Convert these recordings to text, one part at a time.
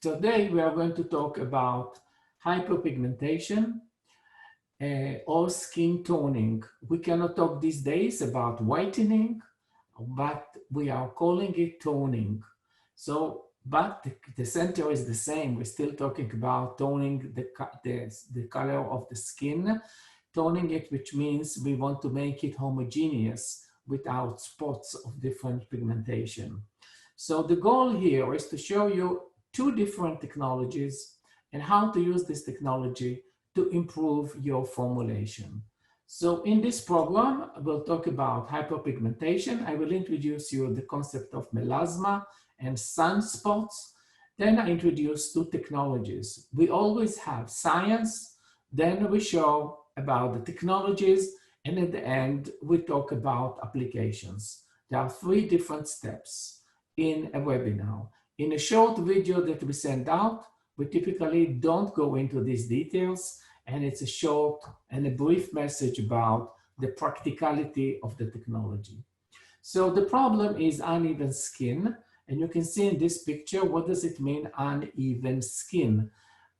Today we are going to talk about hyperpigmentation or skin toning. We cannot talk these days about whitening, but we are calling it toning. But the center is the same. We're still talking about toning the color of the skin, toning it, which means we want to make it homogeneous without spots of different pigmentation. So the goal here is to show you two different technologies and how to use this technology to improve your formulation. So in this program, we'll talk about hyperpigmentation. I will introduce you the concept of melasma and sunspots. Then I introduce two technologies. We always have science, then we show about the technologies, and at the end, we talk about applications. There are three different steps in a webinar. In a short video that we send out, we typically don't go into these details, and it's a short and a brief message about the practicality of the technology. So the problem is uneven skin, and you can see in this picture, what does it mean, uneven skin?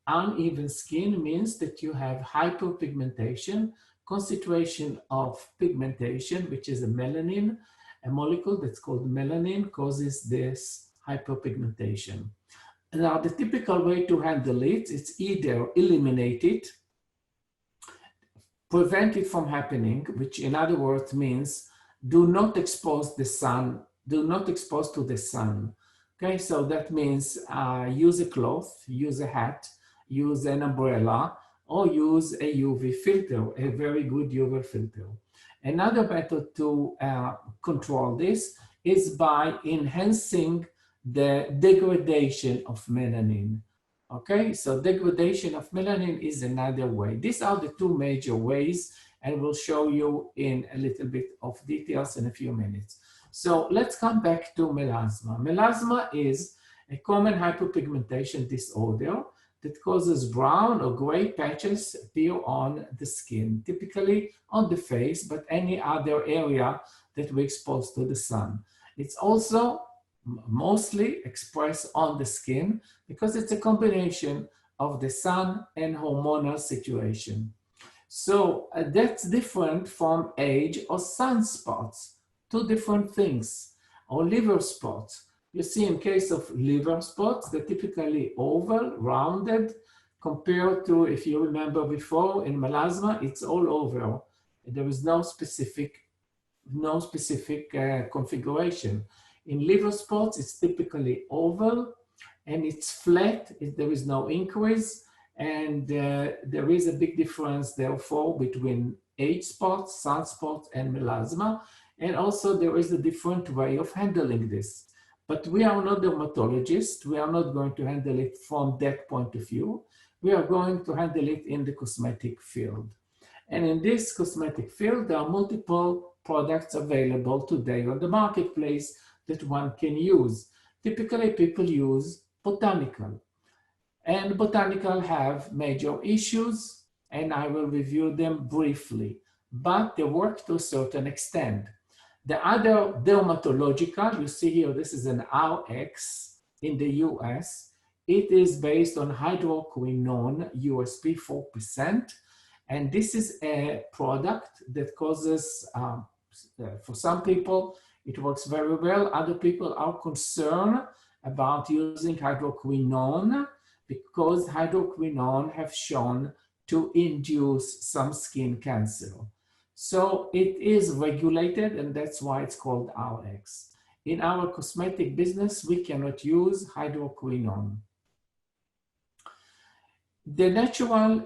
Uneven skin means that you have hyperpigmentation, concentration of pigmentation, which is a melanin, a molecule that's called melanin causes this hyperpigmentation. Now, the typical way to handle it, it's either eliminate it, prevent it from happening, which in other words means do not expose the sun, do not expose to the sun. Okay, so that means use a cloth, use a hat, use an umbrella, or use a UV filter, a very good UV filter. Another method to control this is by enhancing the degradation of melanin. Okay, so degradation of melanin is another way. These are the two major ways, and we'll show you in a little bit of details in a few minutes. So let's come back to melasma. Melasma is a common hyperpigmentation disorder that causes brown or gray patches appear on the skin, typically on the face, but any other area that we expose to the sun. It's also mostly expressed on the skin because it's a combination of the sun and hormonal situation. So that's different from age or sunspots, two different things, or liver spots. You see in case of liver spots, they're typically oval, rounded, compared to, if you remember before, in melasma, it's all over. There is no specific configuration. In liver spots, it's typically oval, and it's flat, there is no increase, and there is a big difference, therefore, between age spots, sunspots, and melasma, and also there is a different way of handling this. But we are not dermatologists. We are not going to handle it from that point of view. We are going to handle it in the cosmetic field. And in this cosmetic field, there are multiple products available today on the marketplace that one can use. Typically, people use botanical. And botanical have major issues, and I will review them briefly. But they work to a certain extent. The other dermatological, you see here, this is an RX in the US. It is based on hydroquinone, USP 4%. And this is a product that causes, for some people, it works very well. Other people are concerned about using hydroquinone because hydroquinone have shown to induce some skin cancer. So it is regulated, and that's why it's called RX. In our cosmetic business, we cannot use hydroquinone. The natural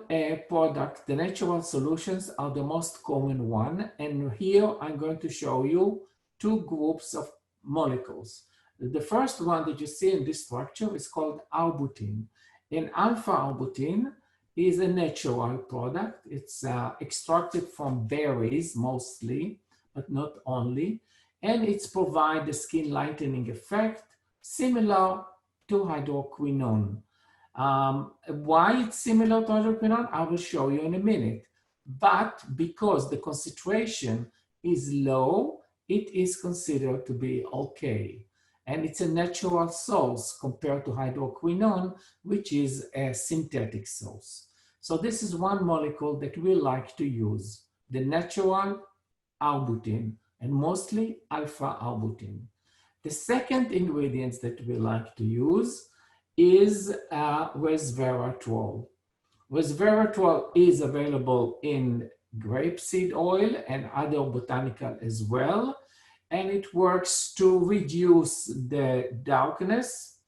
product, the natural solutions are the most common one. And here I'm going to show you two groups of molecules. The first one that you see in this structure is called arbutin. And alpha-arbutin is a natural product. It's extracted from berries mostly, but not only. And it's provide the skin lightening effect similar to hydroquinone. Why it's similar to hydroquinone, I will show you in a minute. But because the concentration is low, it is considered to be okay. and it's a natural source compared to hydroquinone, which is a synthetic source. So this is one molecule that we like to use, the natural arbutin, and mostly alpha-arbutin. The second ingredient that we like to use is resveratrol. Resveratrol is available in grapeseed oil and other botanical as well, and it works to reduce the darkness.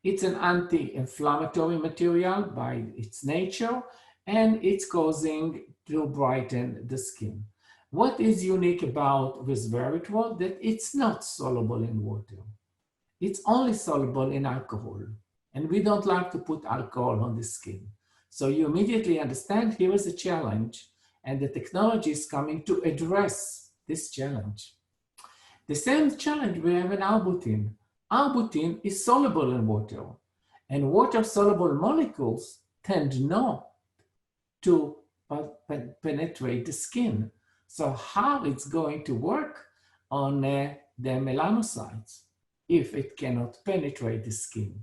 It's an anti-inflammatory material by its nature, and it's causing to brighten the skin. What is unique about resveratrol? That it's not soluble in water. It's only soluble in alcohol. And we don't like to put alcohol on the skin. So you immediately understand here is a challenge, and the technology is coming to address this challenge. The same challenge we have in arbutin. Arbutin is soluble in water, and water-soluble molecules tend not to penetrate the skin. So how it's going to work on the melanocytes if it cannot penetrate the skin?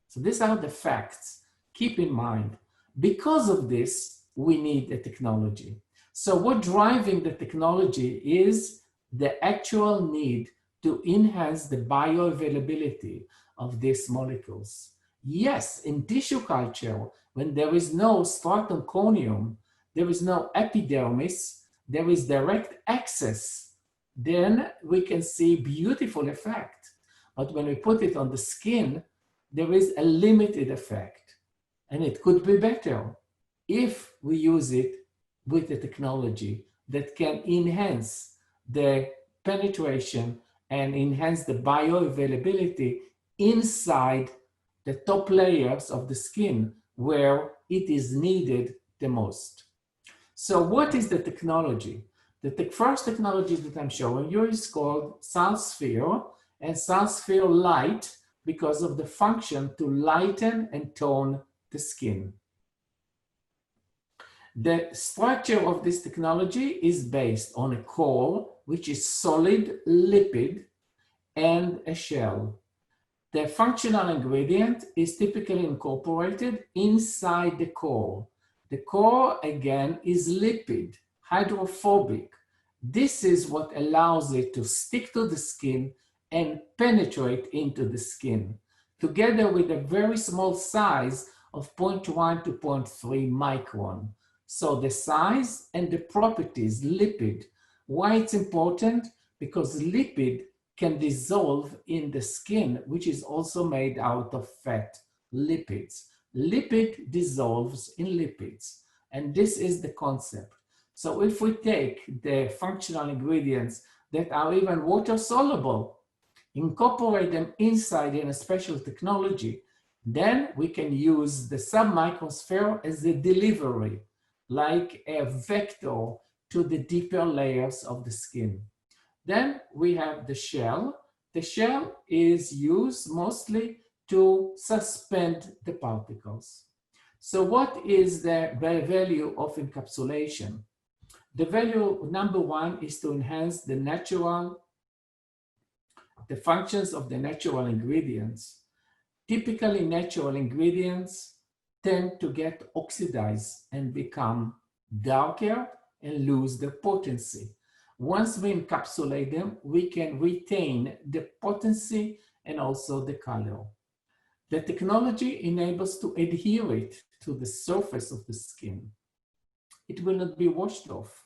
So these are the facts. Keep in mind, because of this, we need a technology. So what's driving the technology is the actual need to enhance the bioavailability of these molecules. Yes, in tissue culture, when there is no stratum corneum, there is no epidermis, there is direct access, then we can see beautiful effect. But when we put it on the skin, there is a limited effect, and it could be better if we use it with the technology that can enhance the penetration and enhance the bioavailability inside the top layers of the skin where it is needed the most. So what is the technology? The first technology that I'm showing you is called Cellsphere, and Cellsphere Light, because of the function to lighten and tone the skin. The structure of this technology is based on a core, which is solid lipid, and a shell. The functional ingredient is typically incorporated inside the core. The core, again, is lipid, hydrophobic. This is what allows it to stick to the skin and penetrate into the skin, together with a very small size of 0.1 to 0.3 micron. So the size and the properties, lipid. Why it's important? Because lipid can dissolve in the skin, which is also made out of fat, lipids. Lipid dissolves in lipids, and this is the concept. So if we take the functional ingredients that are even water soluble, incorporate them inside in a special technology, then we can use the submicrosphere as a delivery, like a vector to the deeper layers of the skin. Then we have the shell. The shell is used mostly to suspend the particles. So what is the value of encapsulation? The value number one is to enhance the functions of the natural ingredients. Typically, natural ingredients tend to get oxidized and become darker and lose their potency. Once we encapsulate them, we can retain the potency and also the color. The technology enables to adhere it to the surface of the skin. It will not be washed off.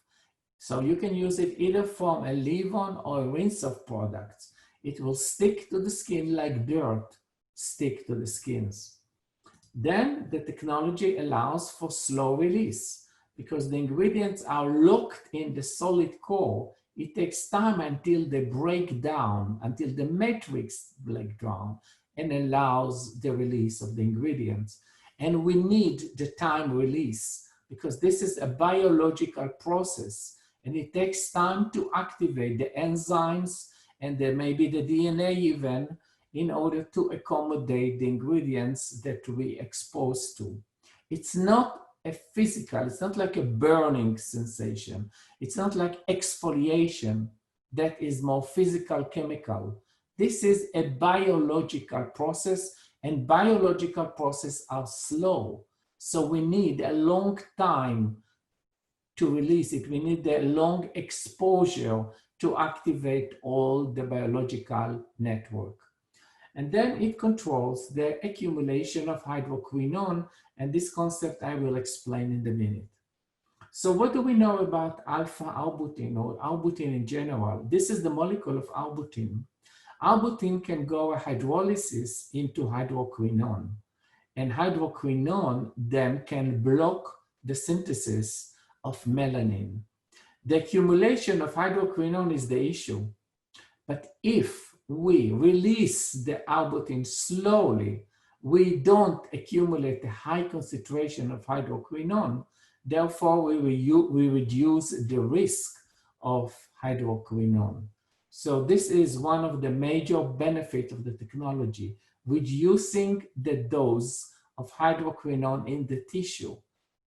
So you can use it either from a leave-on or a rinse-off product. It will stick to the skin like dirt stick to the skins. Then the technology allows for slow release because the ingredients are locked in the solid core. It takes time until they break down, until the matrix breaks down and allows the release of the ingredients. And we need the time release because this is a biological process and it takes time to activate the enzymes and then maybe the DNA even in order to accommodate the ingredients that we expose to. It's not a physical, it's not like a burning sensation. It's not like exfoliation that is more physical chemical. This is a biological process, and biological processes are slow. So we need a long time to release it. We need a long exposure to activate all the biological network. And then it controls the accumulation of hydroquinone, and this concept I will explain in a minute. So what do we know about alpha-arbutin or arbutin in general? This is the molecule of arbutin. Arbutin can go hydrolysis into hydroquinone, and hydroquinone then can block the synthesis of melanin. The accumulation of hydroquinone is the issue. But if we release the arbutin slowly, we don't accumulate a high concentration of hydroquinone. Therefore, we reduce the risk of hydroquinone. So this is one of the major benefits of the technology, reducing the dose of hydroquinone in the tissue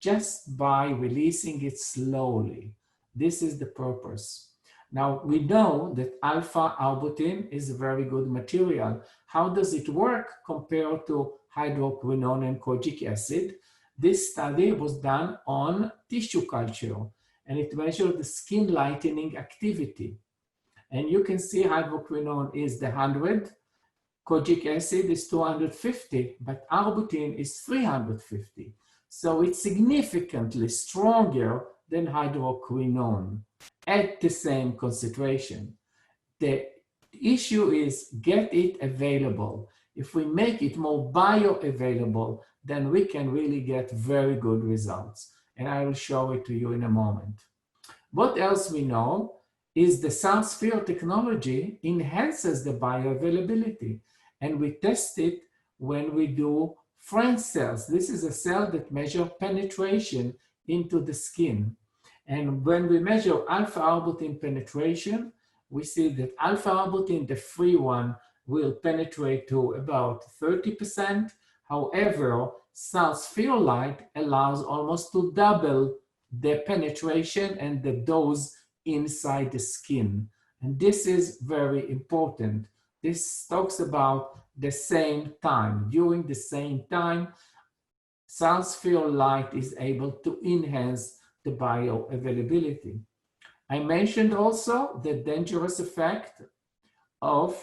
just by releasing it slowly. This is the purpose. Now, we know that alpha-arbutin is a very good material. How does it work compared to hydroquinone and kojic acid? This study was done on tissue culture, and it measured the skin lightening activity. And you can see hydroquinone is the 100, kojic acid is 250, but arbutin is 350. So it's significantly stronger than hydroquinone at the same concentration. The issue is get it available. If we make it more bioavailable, then we can really get very good results. And I will show it to you in a moment. What else we know is the Cellsphere technology enhances the bioavailability. And we test it when we do French cells. This is a cell that measures penetration into the skin. And when we measure alpha-arbutin penetration, we see that alpha-arbutin, the free one, will penetrate to about 30%. However, Cellsphere Light allows almost to double the penetration and the dose inside the skin. And this is very important. This talks about the same time. During the same time, Cellsphere Light is able to enhance the bioavailability. I mentioned also the dangerous effect of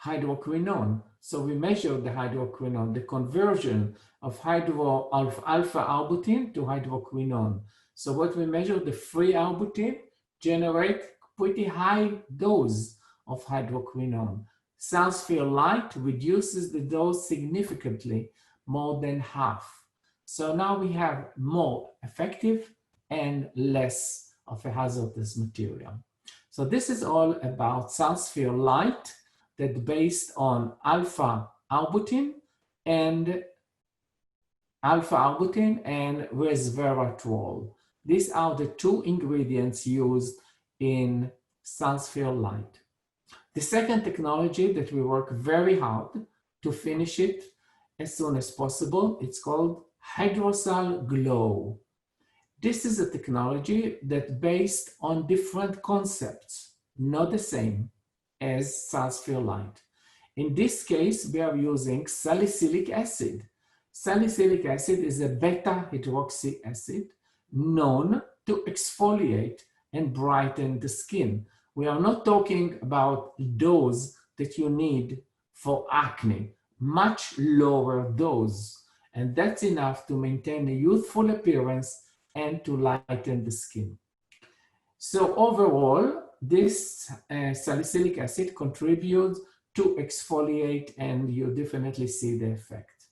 hydroquinone. So we measured the hydroquinone, the conversion of alpha-arbutin to hydroquinone. So what we measured, the free arbutin generate pretty high dose of hydroquinone. Cellsphere Light reduces the dose significantly, more than half. So now we have more effective and less of a hazardous material. So this is all about Cellsphere Light that's based on alpha-arbutin and resveratrol. These are the two ingredients used in Cellsphere Light. The second technology that we work very hard to finish it as soon as possible, it's called Hydrocell Glow. This is a technology that's based on different concepts, not the same as Cellsphere Light. In this case, we are using salicylic acid. Salicylic acid is a beta-hydroxy acid known to exfoliate and brighten the skin. We are not talking about dose that you need for acne, much lower dose. And that's enough to maintain a youthful appearance and to lighten the skin. So overall, this salicylic acid contributes to exfoliate, and you definitely see the effect.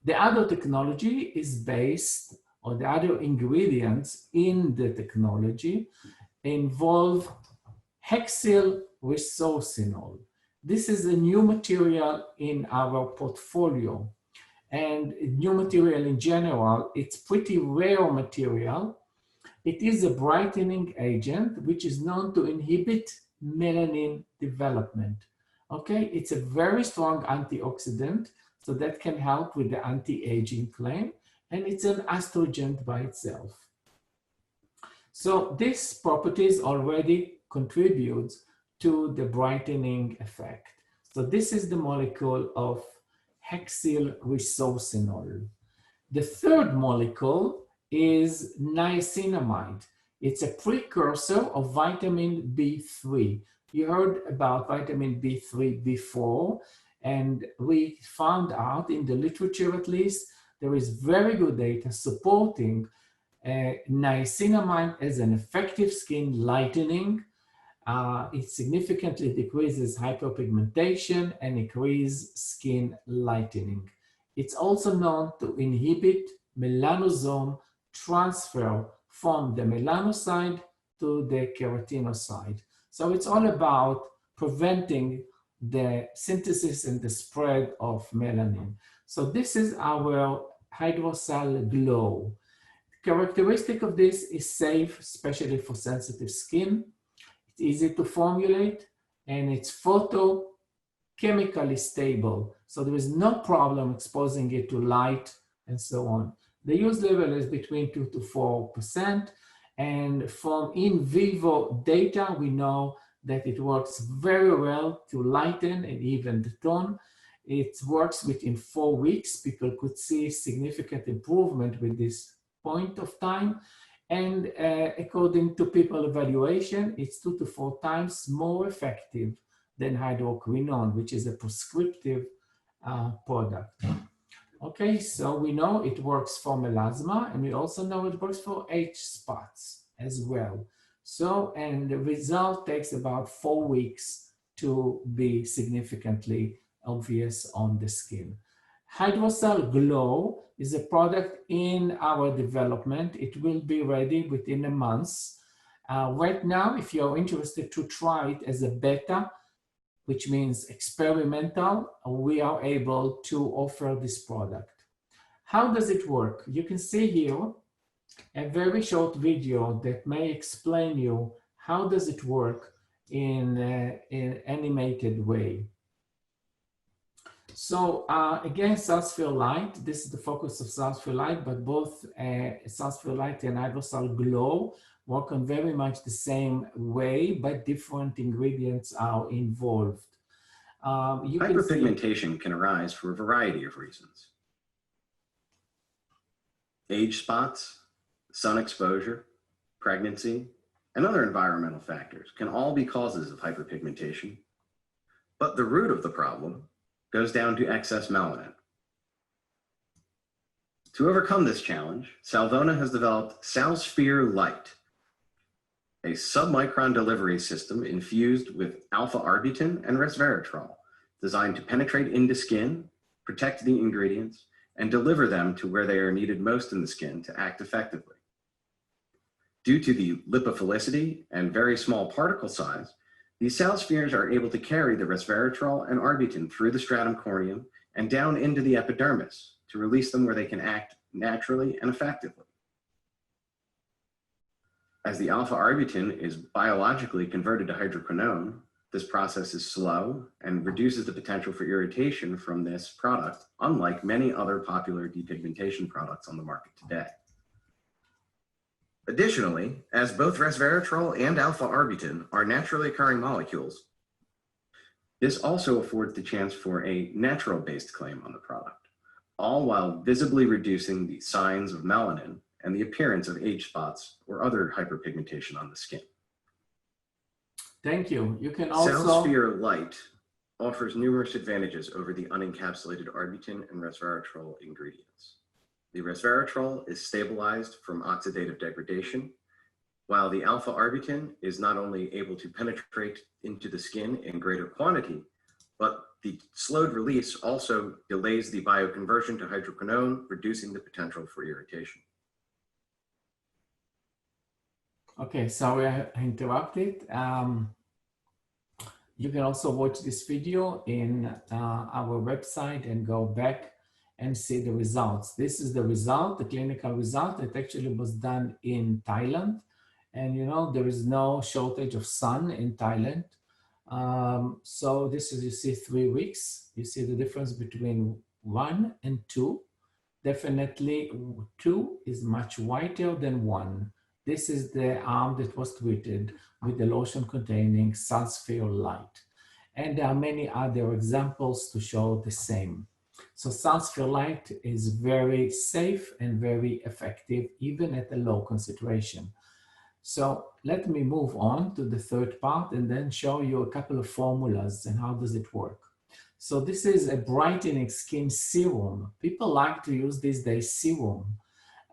The other technology is based, or the other ingredients in the technology involve hexyl resorcinol. This is a new material in our portfolio. And new material in general, it's pretty rare material. It is a brightening agent which is known to inhibit melanin development. Okay, it's a very strong antioxidant, so that can help with the anti-aging claim, and it's an astringent by itself. So these properties already contribute to the brightening effect. So this is the molecule of hexyl resorcinol. The third molecule is niacinamide. It's a precursor of vitamin B3. You heard about vitamin B3 before, and we found out in the literature, at least, there is very good data supporting niacinamide as an effective skin lightening. It significantly decreases hyperpigmentation and increases skin lightening. It's also known to inhibit melanosome transfer from the melanocyte to the keratinocyte. So it's all about preventing the synthesis and the spread of melanin. So this is our Hydrocell Glow. The characteristic of this is safe, especially for sensitive skin. It's easy to formulate, and it's photochemically stable. So there is no problem exposing it to light and so on. The use level is between 2 to 4%. And from in vivo data, we know that it works very well to lighten and even the tone. It works within 4 weeks. People could see significant improvement with this point of time. And according to people evaluation, it's 2 to 4 times more effective than hydroquinone, which is a prescriptive product. Okay, so we know it works for melasma, and we also know it works for H spots as well. So, and the result takes about 4 weeks to be significantly obvious on the skin. Hydrocell Glow is a product in our development. It will be ready within a month. Right now, if you're interested to try it as a beta, which means experimental, we are able to offer this product. How does it work? You can see here a very short video that may explain you how does it work in an animated way. So again, Cellsphere Light, this is the focus of Cellsphere Light, but both Cellsphere Light and Hydrocell Glow work on very much the same way, but different ingredients are involved. Hyperpigmentation can arise for a variety of reasons. Age spots, sun exposure, pregnancy, and other environmental factors can all be causes of hyperpigmentation. But the root of the problem goes down to excess melanin. To overcome this challenge, Salvona has developed Cellsphere Light, a submicron delivery system infused with alpha-arbutin and resveratrol, designed to penetrate into skin, protect the ingredients, and deliver them to where they are needed most in the skin to act effectively. Due to the lipophilicity and very small particle size, these Cellspheres are able to carry the resveratrol and arbutin through the stratum corneum and down into the epidermis to release them where they can act naturally and effectively. As the alpha-arbutin is biologically converted to hydroquinone, this process is slow and reduces the potential for irritation from this product, unlike many other popular depigmentation products on the market today. Additionally, as both resveratrol and alpha-arbutin are naturally occurring molecules, this also affords the chance for a natural-based claim on the product, all while visibly reducing the signs of melanin and the appearance of age spots or other hyperpigmentation on the skin. Thank you. You can also... Cellsphere Light offers numerous advantages over the unencapsulated arbutin and resveratrol ingredients. The resveratrol is stabilized from oxidative degradation, while the alpha-arbutin is not only able to penetrate into the skin in greater quantity, but the slowed release also delays the bioconversion to hydroquinone, reducing the potential for irritation. Okay, sorry I interrupted. You can also watch this video in our website and go back and see the results. This is the result, the clinical result that actually was done in Thailand. And you know, there is no shortage of sun in Thailand. So this is, you see 3 weeks. You see the difference between 1 and 2. Definitely 2 is much whiter than 1. This is the arm that was treated with the lotion containing Cellsphere Light. And there are many other examples to show the same. So Cellsphere Light is very safe and very effective, even at a low concentration. So let me move on to the third part and then show you a couple of formulas and how does it work. So this is a brightening skin serum. People like to use these days serum.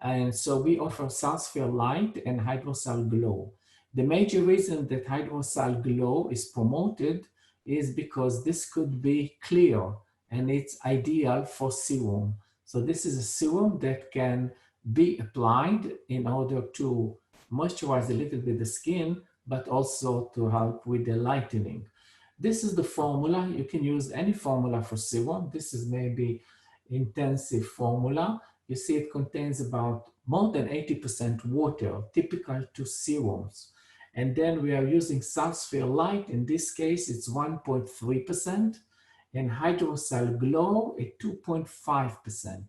And so we offer Cellsphere Light and Hydrocell Glow. The major reason that Hydrocell Glow is promoted is because this could be clear and it's ideal for serum. So this is a serum that can be applied in order to moisturize a little bit the skin, but also to help with the lightening. This is the formula. You can use any formula for serum. This is maybe intensive formula. You see it contains about more than 80% water, typical to serums. And then we are using Cellsphere Light. In this case, it's 1.3%, and Hydrocell Glow at 2.5%.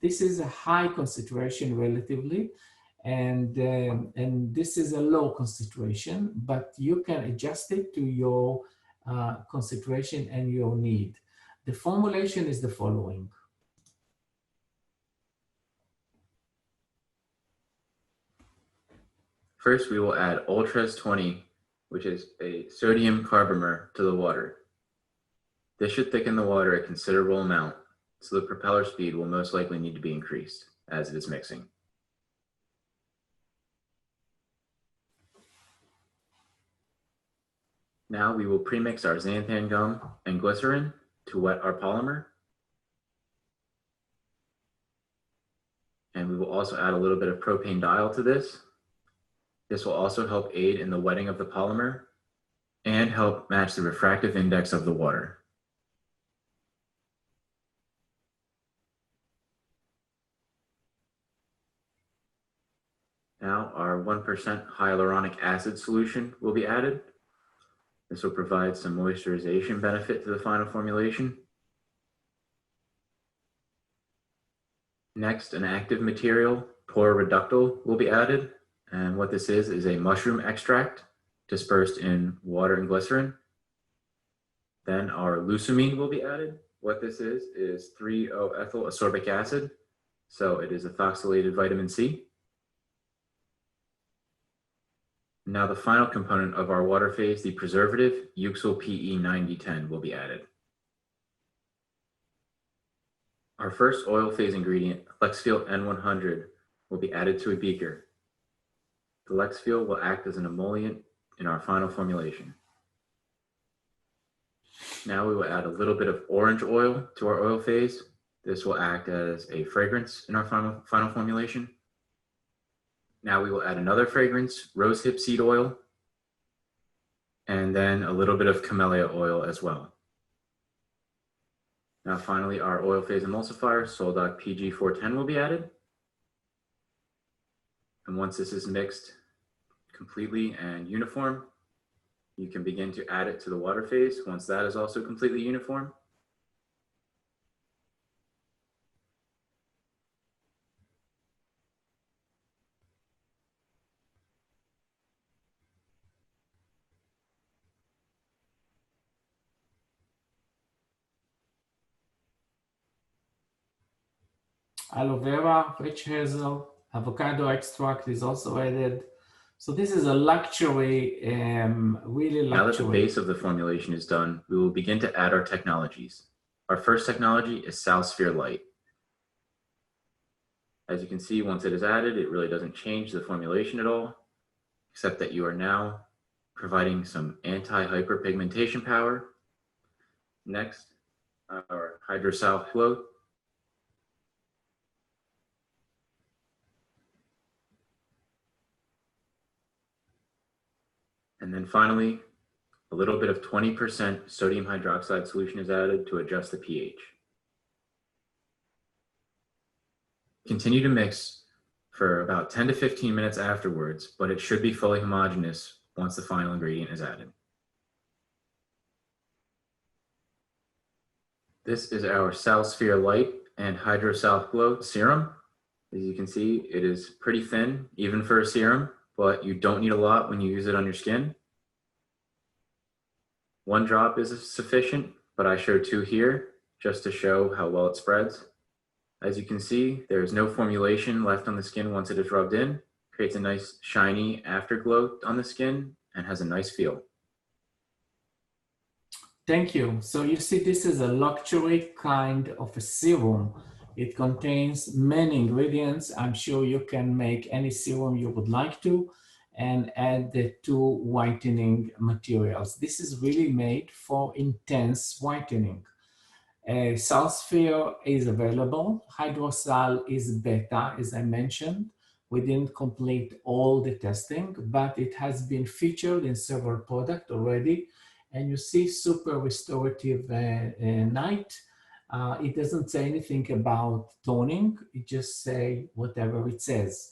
This is a high concentration relatively, and this is a low concentration, but you can adjust it to your concentration and your need. The formulation is the following. First, we will add Ultras 20, which is a sodium carbomer, to the water. This should thicken the water a considerable amount, so the propeller speed will most likely need to be increased as it is mixing. Now we will premix our xanthan gum and glycerin to wet our polymer. And we will also add a little bit of propane diol to this. This will also help aid in the wetting of the polymer and help match the refractive index of the water. Now our 1% hyaluronic acid solution will be added. This will provide some moisturization benefit to the final formulation. Next, an active material, pore reductal, will be added. And what this is a mushroom extract dispersed in water and glycerin. Then our lucamine will be added. What this is 3-O-ethyl ascorbic acid. So it is ethoxylated vitamin C. Now the final component of our water phase, the preservative, Euxyl PE 9010, will be added. Our first oil phase ingredient, Lexfil N100, will be added to a beaker. The Lexfil will act as an emollient in our final formulation. Now we will add a little bit of orange oil to our oil phase. This will act as a fragrance in our final formulation. Now we will add another fragrance, rosehip seed oil, and then a little bit of camellia oil as well. Now finally, our oil phase emulsifier, Soldoc PG410, will be added. And once this is mixed completely and uniform, you can begin to add it to the water phase once that is also completely uniform. Aloe vera, witch hazel, avocado extract is also added. So this is a luxury, really luxury. Now that the base of the formulation is done, we will begin to add our technologies. Our first technology is Cellsphere Light. As you can see, once it is added, it really doesn't change the formulation at all, except that you are now providing some anti-hyperpigmentation power. Next, our Hydrocell float. And then finally, a little bit of 20% sodium hydroxide solution is added to adjust the pH. Continue to mix for about 10 to 15 minutes afterwards, but it should be fully homogeneous once the final ingredient is added. This is our Cellsphere Light and Hydrocell Glow serum. As you can see, it is pretty thin, even for a serum. but you don't need a lot when you use it on your skin. 1 drop is sufficient, but I show 2 here just to show how well it spreads. As you can see, there is no formulation left on the skin once it is rubbed in. Creates a nice shiny afterglow on the skin and has a nice feel. Thank you. So you see, this is a luxury kind of a serum. It contains many ingredients. I'm sure you can make any serum you would like to and add the 2 whitening materials. This is really made for intense whitening. Cellsphere is available. Hydrocell is beta, as I mentioned. We didn't complete all the testing, but it has been featured in several products already. And you see super restorative night. It doesn't say anything about toning. It just say whatever it says.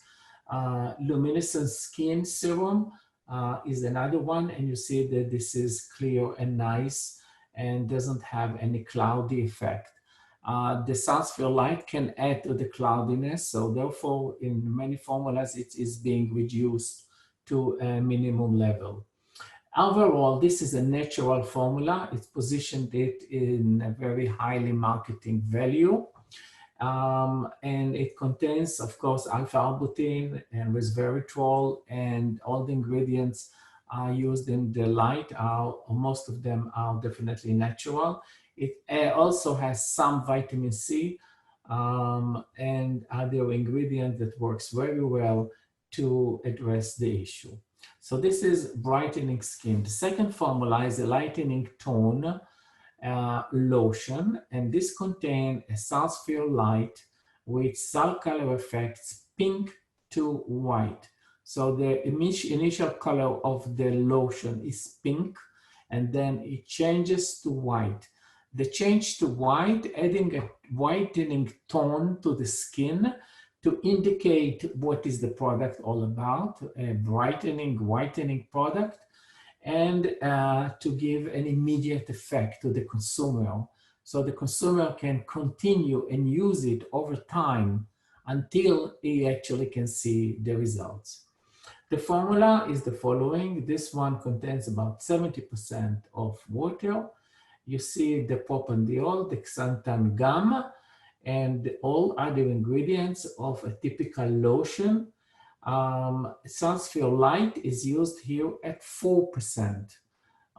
Luminescent skin serum is another one. And you see that this is clear and nice and doesn't have any cloudy effect. The Cellsphere light can add to the cloudiness. So therefore, in many formulas, it is being reduced to a minimum level. Overall, this is a natural formula. It's positioned it in a very highly marketing value. And it contains, of course, alpha-arbutin and resveratrol, and all the ingredients are used in the light. Most of them are definitely natural. It also has some vitamin C and other ingredient that works very well to address the issue. So this is brightening skin. The second formula is a lightening tone lotion, and this contains a Cellsphere light with cell color effects pink to white. So the initial color of the lotion is pink, and then it changes to white. The change to white, adding a whitening tone to the skin to indicate what is the product all about, a brightening, whitening product, and to give an immediate effect to the consumer. So the consumer can continue and use it over time until he actually can see the results. The formula is the following. This one contains about 70% of water. You see the propandiol, the xanthan gum, and all other ingredients of a typical lotion. Cellsphere light is used here at 4%.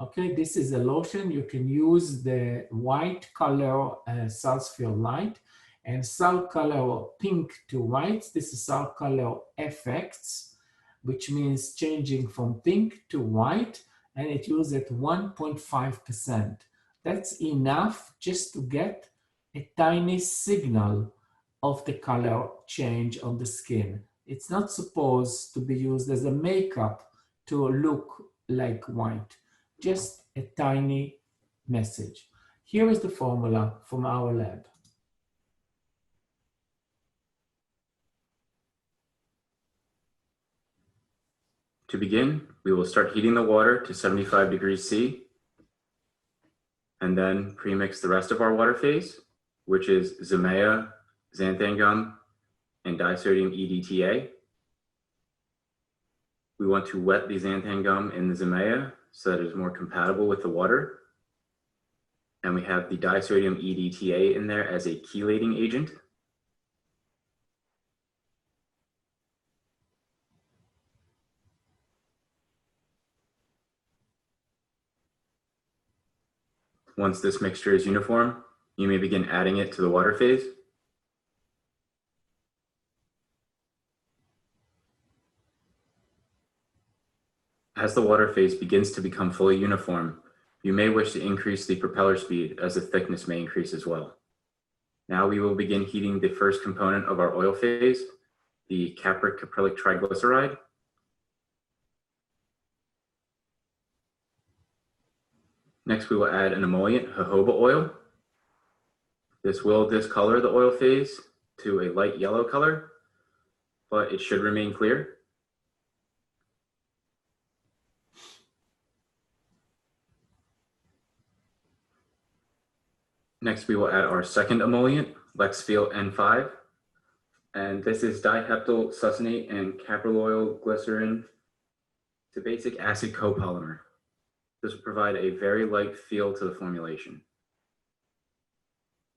Okay, this is a lotion. You can use the white color Cellsphere light and cell color pink to white. This is cell color effects, which means changing from pink to white, and it uses at 1.5%. That's enough just to get a tiny signal of the color change on the skin. It's not supposed to be used as a makeup to look like white, just a tiny message. Here is the formula from our lab. To begin, we will start heating the water to 75 degrees C, and then premix the rest of our water phase, which is Zimea, xanthan gum, and disodium EDTA. We want to wet the xanthan gum in the Zimea so that it is more compatible with the water. And we have the disodium EDTA in there as a chelating agent. Once this mixture is uniform, you may begin adding it to the water phase. As the water phase begins to become fully uniform, you may wish to increase the propeller speed as the thickness may increase as well. Now we will begin heating the first component of our oil phase, the capric caprylic triglyceride. Next, we will add an emollient jojoba oil. This will discolor the oil phase to a light yellow color, but it should remain clear. Next, we will add our second emollient, Lexfeel N5. And this is diheptyl succinate and capryl glycerin to basic acid copolymer. This will provide a very light feel to the formulation.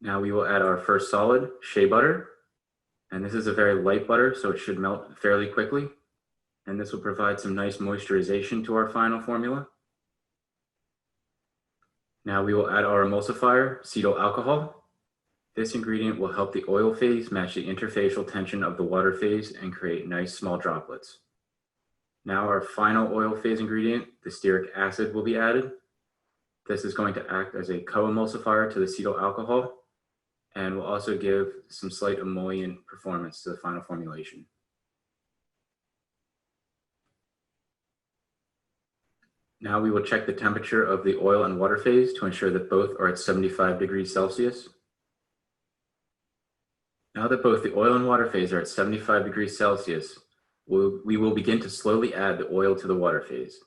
Now we will add our first solid, shea butter. And this is a very light butter, so it should melt fairly quickly. And this will provide some nice moisturization to our final formula. Now we will add our emulsifier, cetyl alcohol. This ingredient will help the oil phase match the interfacial tension of the water phase and create nice small droplets. Now our final oil phase ingredient, the stearic acid, will be added. This is going to act as a co-emulsifier to the cetyl alcohol and will also give some slight emollient performance to the final formulation. Now we will check the temperature of the oil and water phase to ensure that both are at 75 degrees Celsius. Now that both the oil and water phase are at 75 degrees Celsius, we will begin to slowly add the oil to the water phase.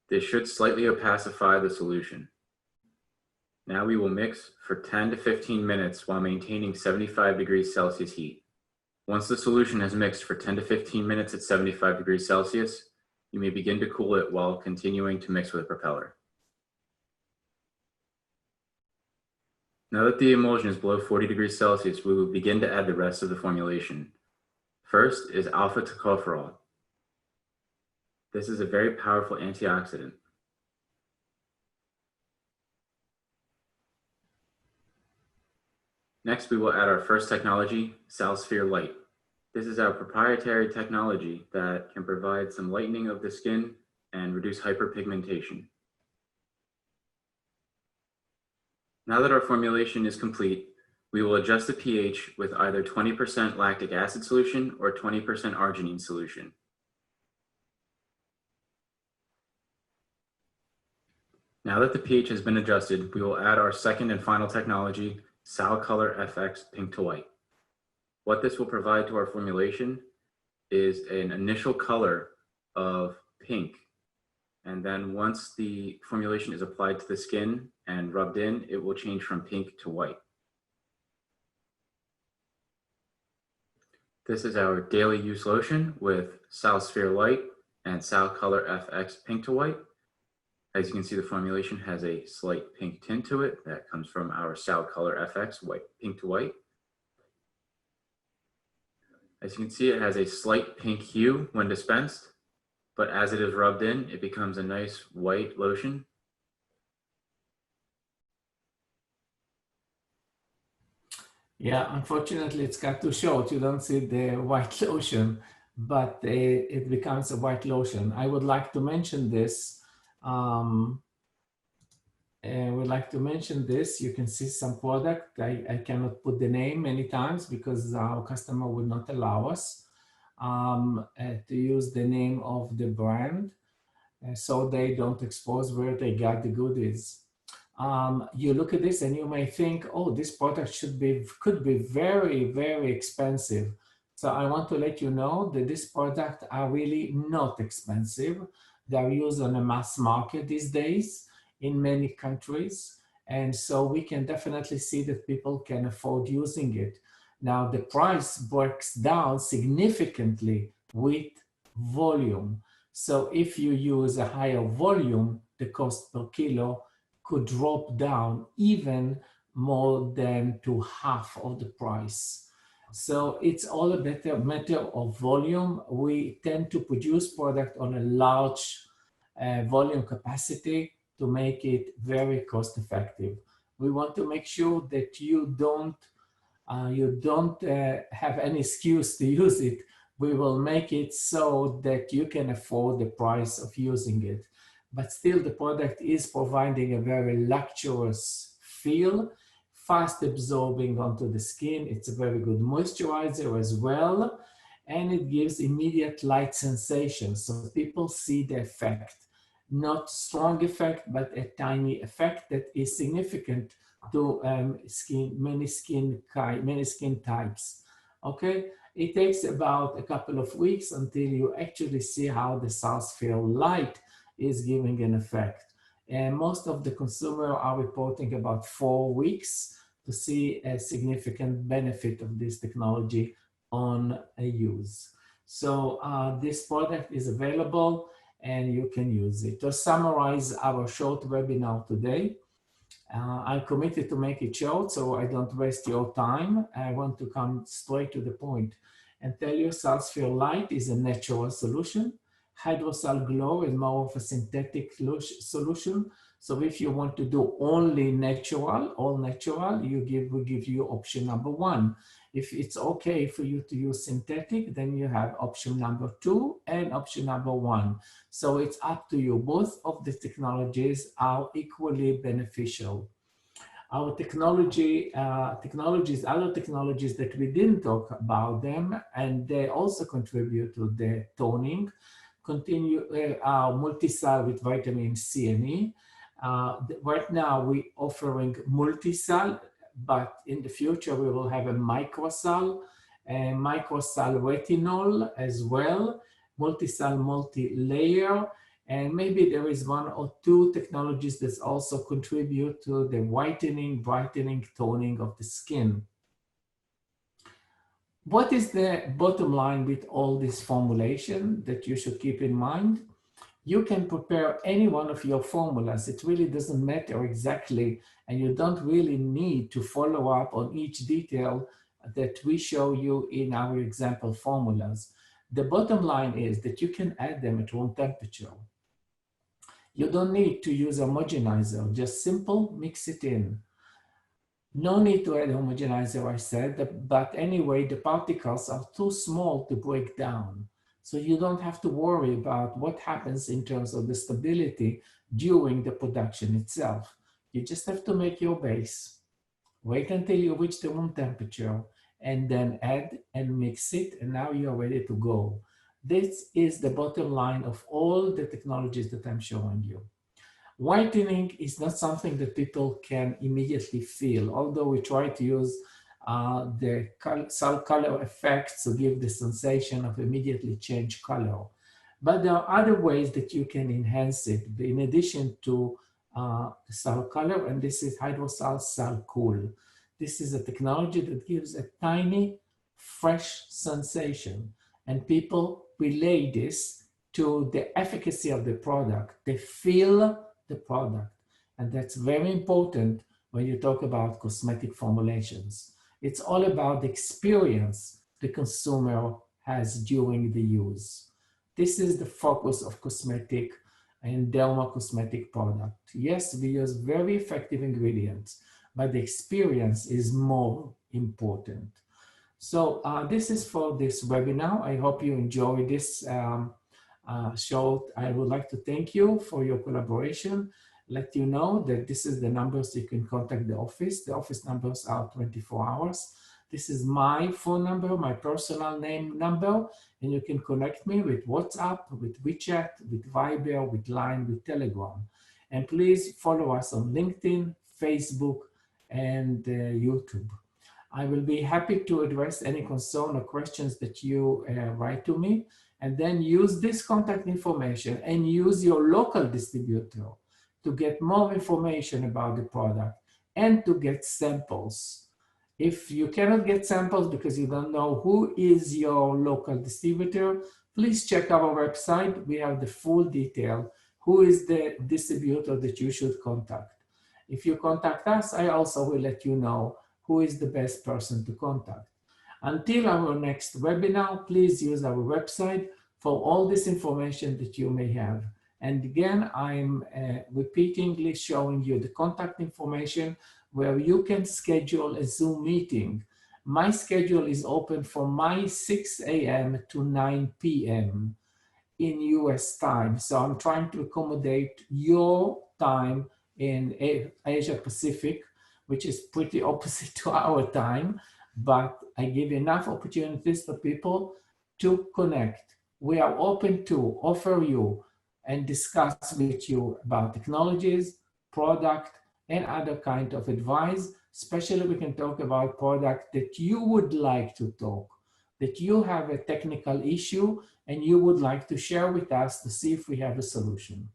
This should slightly opacify the solution. Now we will mix for 10 to 15 minutes while maintaining 75 degrees Celsius heat. Once the solution has mixed for 10 to 15 minutes at 75 degrees Celsius, you may begin to cool it while continuing to mix with a propeller. Now that the emulsion is below 40 degrees Celsius, we will begin to add the rest of the formulation. First is alpha tocopherol. This is a very powerful antioxidant. Next, we will add our first technology, Cellsphere Light. This is our proprietary technology that can provide some lightening of the skin and reduce hyperpigmentation. Now that our formulation is complete, we will adjust the pH with either 20% lactic acid solution or 20% arginine solution. Now that the pH has been adjusted, we will add our second and final technology, Sal Color FX Pink to White. What this will provide to our formulation is an initial color of pink. And then once the formulation is applied to the skin and rubbed in, it will change from pink to white. This is our daily use lotion with Cellsphere Light and Sal Color FX Pink to White. As you can see, the formulation has a slight pink tint to it that comes from our Sal Color FX Pink to White. As you can see, it has a slight pink hue when dispensed, but as it is rubbed in, it becomes a nice white lotion. Yeah, unfortunately, it's got too short. You don't see the white lotion, but it becomes a white lotion. I would like to mention this. You can see some product. I cannot put the name many times because our customer will not allow us to use the name of the brand, so they don't expose where they got the goodies. You look at this and you may think, oh, this product could be very, very expensive. So I want to let you know that this product are really not expensive. They are used on a mass market these days in many countries. And so we can definitely see that people can afford using it. Now the price breaks down significantly with volume. So if you use a higher volume, the cost per kilo could drop down even more than to half of the price. So it's all a matter of volume. We tend to produce product on a large volume capacity to make it very cost effective. We want to make sure that you don't have any excuse to use it. We will make it so that you can afford the price of using it. But still the product is providing a very luxurious feel, fast absorbing onto the skin. It's a very good moisturizer as well. And it gives immediate light sensation. So people see the effect, not strong effect, but a tiny effect that is significant to many skin types. Okay, it takes about a couple of weeks until you actually see how the Cellsphere Light is giving an effect. And most of the consumers are reporting about 4 weeks to see a significant benefit of this technology on a use. So this product is available and you can use it. To summarize our short webinar today, I'm committed to make it short so I don't waste your time. I want to come straight to the point and tell you Cellsphere Light is a natural solution. Hydrocell Glow is more of a synthetic solution. So if you want to do only natural, all natural, we give you option number 1. If it's okay for you to use synthetic, then you have option number 2 and option number 1. So it's up to you. Both of the technologies are equally beneficial. Our other technologies that we didn't talk about them, and they also contribute to the toning, our multi-cell with vitamin C and E. Right now we're offering multi-cell, but in the future we will have a microcell retinol as well, multi-cell, multi-layer, and maybe there is 1 or 2 technologies that also contribute to the whitening, brightening, toning of the skin. What is the bottom line with all this formulation that you should keep in mind? You can prepare any one of your formulas. It really doesn't matter exactly, and you don't really need to follow up on each detail that we show you in our example formulas. The bottom line is that you can add them at room temperature. You don't need to use homogenizer, just simple mix it in. No need to add homogenizer, I said, but anyway, the particles are too small to break down. So you don't have to worry about what happens in terms of the stability during the production itself. You just have to make your base, wait until you reach the room temperature, and then add and mix it, and now you're ready to go. This is the bottom line of all the technologies that I'm showing you. Whitening is not something that people can immediately feel, although we try to use the cell color effects to give the sensation of immediately change color. But there are other ways that you can enhance it in addition to cell color, and this is Hydrocell Cell Cool. This is a technology that gives a tiny, fresh sensation, and people relay this to the efficacy of the product. They feel the product, and that's very important when you talk about cosmetic formulations. It's all about the experience the consumer has during the use. This is the focus of cosmetic and dermocosmetic product. Yes, we use very effective ingredients, but the experience is more important. So this is for this webinar. I hope you enjoy this show. I would like to thank you for your collaboration. Let you know that this is the numbers you can contact the office. The office numbers are 24 hours. This is my phone number, my personal number, and you can connect me with WhatsApp, with WeChat, with Viber, with Line, with Telegram. And please follow us on LinkedIn, Facebook, and YouTube. I will be happy to address any concern or questions that you write to me, and then use this contact information and use your local distributor to get more information about the product and to get samples. If you cannot get samples because you don't know who is your local distributor, please check our website. We have the full detail. Who is the distributor that you should contact? If you contact us, I also will let you know who is the best person to contact. Until our next webinar, please use our website for all this information that you may have. And again, I'm repeatedly showing you the contact information where you can schedule a Zoom meeting. My schedule is open from 6 a.m. to 9 p.m. in US time. So I'm trying to accommodate your time in Asia Pacific, which is pretty opposite to our time, but I give enough opportunities for people to connect. We are open to offer you and discuss with you about technologies, product, and other kind of advice. Especially we can talk about product that you would like to talk, that you have a technical issue and you would like to share with us to see if we have a solution.